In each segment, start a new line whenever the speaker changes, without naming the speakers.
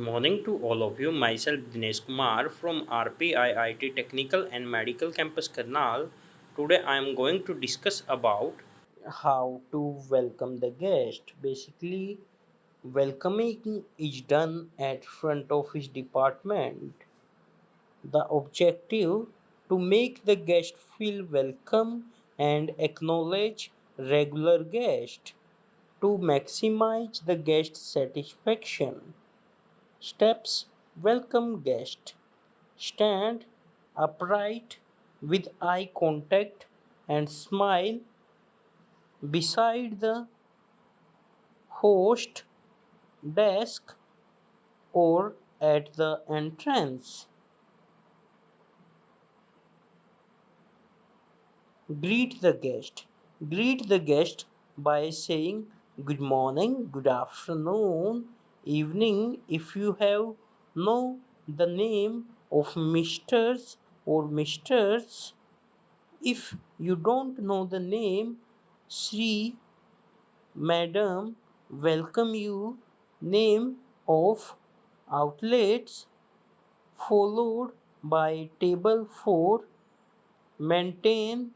morning to all of you. Myself Dinesh Kumar from RPIIT Technical and Medical Campus Karnal. Today I am going to discuss about how to welcome the guest. Basically, welcoming is done at front office department. The objective to make the guest feel welcome and acknowledge regular guest to maximize the guest satisfaction. Steps: welcome guest. Stand upright with eye contact and smile beside the host desk or at the entrance. Greet the guest. Greet the guest by saying good morning, good afternoon, evening if you have know the name of Misters or Misters. If you don't know the name, Sri, Madam, welcome you. Name of outlets followed by table 4. Maintain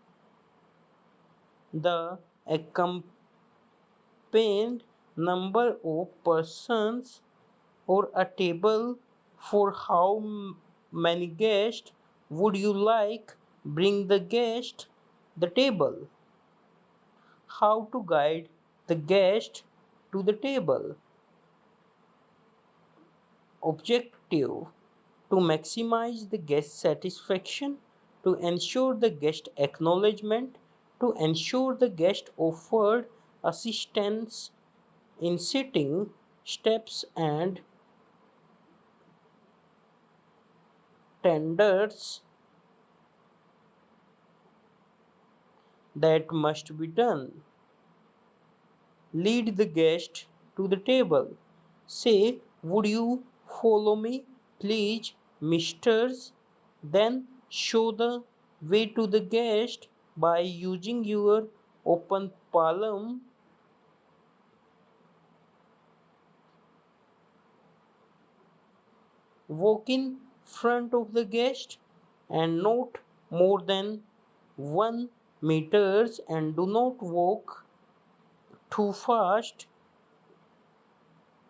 the accompanied number of persons or a table for how many guests would you like bring the guest the table. How to guide the guest to the table. Objective: to maximize the guest satisfaction, to ensure the guest acknowledgement, to ensure the guest offered assistance in sitting, steps and tenders that must be done. Lead the guest to the table. Say, would you follow me, please, misters? Then show the way to the guest by using your open palm. Walk in front of the guest and not more than 1 meters and do not walk too fast.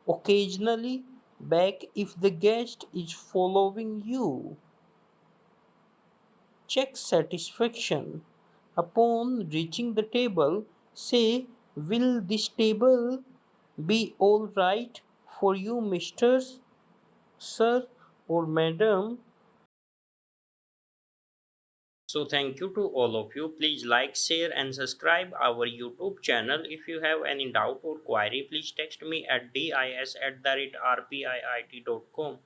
Occasionally back if the guest is following you. Check satisfaction. Upon reaching the table, say, will this table be all right for you, Mr. Sir or Madam? So thank you to all of you. Please like, share and subscribe our YouTube channel. If you have any doubt or query, please text me at dis@rpiit.com.